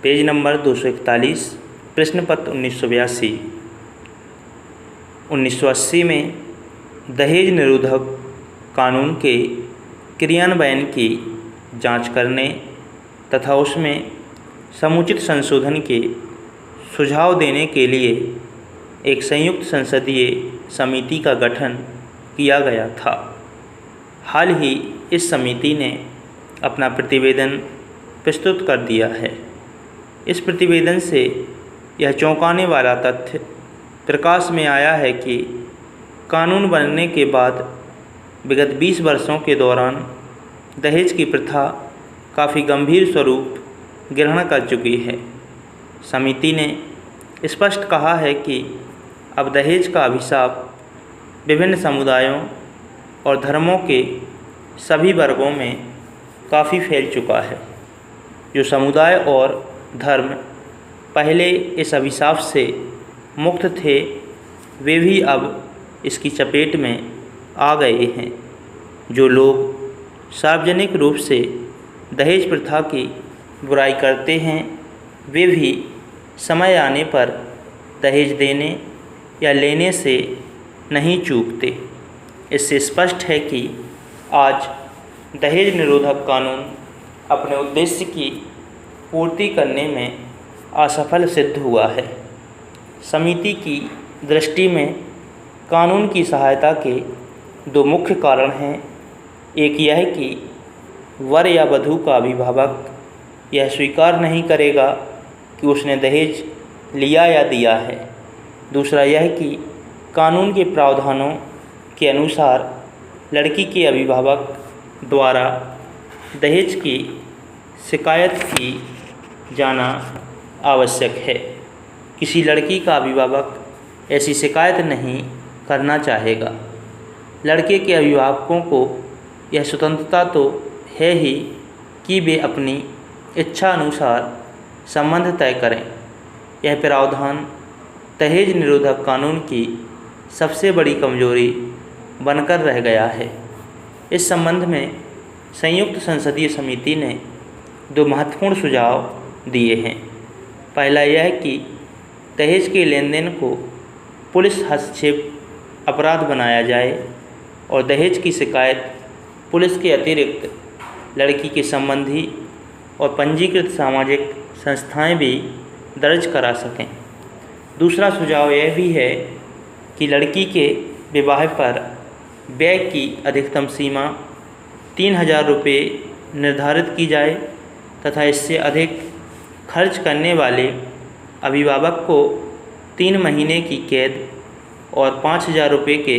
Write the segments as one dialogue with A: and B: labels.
A: Page number 241, प्रश्न पत्र 1982। 1980 में दहेज निरोधक कानून के क्रियान्वयन की जांच करने तथा उसमें समुचित संशोधन के सुझाव देने के लिए एक संयुक्त संसदीय समिति का गठन किया गया था। हाल ही इस समिति ने अपना प्रतिवेदन प्रस्तुत कर दिया है। इस प्रतिवेदन से यह चौंकाने वाला तथ्य प्रकाश में आया है कि कानून बनने के बाद विगत 20 वर्षों के दौरान दहेज की प्रथा काफ़ी गंभीर स्वरूप ग्रहण कर चुकी है। समिति ने स्पष्ट कहा है कि अब दहेज का अभिशाप विभिन्न समुदायों और धर्मों के सभी वर्गों में काफ़ी फैल चुका है। जो समुदाय और धर्म पहले इस अभिशाप से मुक्त थे, वे भी अब इसकी चपेट में आ गए हैं। जो लोग सार्वजनिक रूप से दहेज प्रथा की बुराई करते हैं, वे भी समय आने पर दहेज देने या लेने से नहीं चूकते। इससे स्पष्ट है कि आज दहेज निरोधक कानून अपने उद्देश्य की पूर्ति करने में असफल सिद्ध हुआ है। समिति की दृष्टि में कानून की सहायता के दो मुख्य कारण हैं। एक यह कि वर या वधू का अभिभावक यह स्वीकार नहीं करेगा कि उसने दहेज लिया या दिया है। दूसरा यह कि कानून के प्रावधानों के अनुसार लड़की के अभिभावक द्वारा दहेज की शिकायत की जाना आवश्यक है। किसी लड़की का अभिभावक ऐसी शिकायत नहीं करना चाहेगा। लड़के के अभिभावकों को यह स्वतंत्रता तो है ही कि वे अपनी इच्छा अनुसार संबंध तय करें। यह प्रावधान दहेज निरोधक कानून की सबसे बड़ी कमजोरी बनकर रह गया है। इस संबंध में संयुक्त संसदीय समिति ने दो महत्वपूर्ण सुझाव दिए हैं। पहला यह कि दहेज के लेन देन को पुलिस हस्तक्षेप अपराध बनाया जाए और दहेज की शिकायत पुलिस के अतिरिक्त लड़की के संबंधी और पंजीकृत सामाजिक संस्थाएं भी दर्ज करा सकें। दूसरा सुझाव यह भी है कि लड़की के विवाह पर व्यय की अधिकतम सीमा 3000 रुपये निर्धारित की जाए तथा इससे अधिक खर्च करने वाले अभिभावक को 3 महीने की कैद और 5000 रुपये के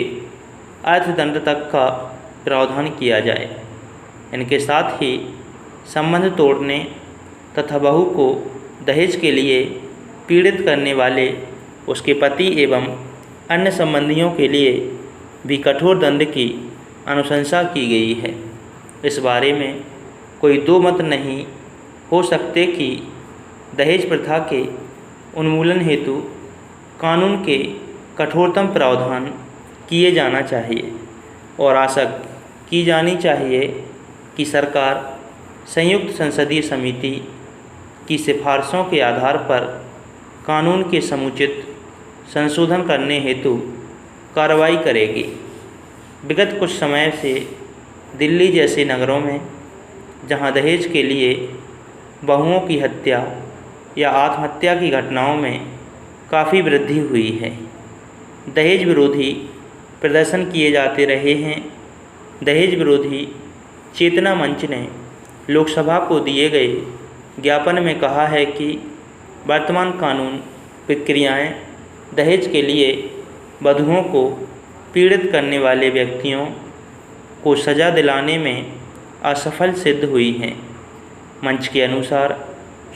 A: अर्थदंड तक का प्रावधान किया जाए। इनके साथ ही संबंध तोड़ने तथा बहू को दहेज के लिए पीड़ित करने वाले उसके पति एवं अन्य संबंधियों के लिए भी कठोर दंड की अनुशंसा की गई है। इस बारे में कोई दो मत नहीं हो सकते कि दहेज प्रथा के उन्मूलन हेतु कानून के कठोरतम प्रावधान किए जाना चाहिए और आशा की जानी चाहिए कि सरकार संयुक्त संसदीय समिति की सिफारिशों के आधार पर कानून के समुचित संशोधन करने हेतु कार्रवाई करेगी। विगत कुछ समय से दिल्ली जैसे नगरों में जहां दहेज के लिए बहुओं की हत्या या आत्महत्या की घटनाओं में काफ़ी वृद्धि हुई है। दहेज विरोधी प्रदर्शन किए जाते रहे हैं। दहेज विरोधी चेतना मंच ने लोकसभा को दिए गए ज्ञापन में कहा है कि वर्तमान कानून प्रक्रियाएं दहेज के लिए वधुओं को पीड़ित करने वाले व्यक्तियों को सज़ा दिलाने में असफल सिद्ध हुई हैं। मंच के अनुसार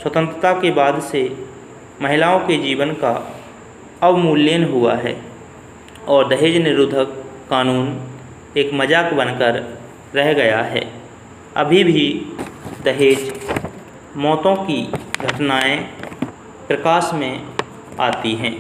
A: स्वतंत्रता के बाद से महिलाओं के जीवन का अवमूल्यन हुआ है और दहेज निरोधक कानून एक मजाक बनकर रह गया है। अभी भी दहेज मौतों की घटनाएं प्रकाश में आती हैं।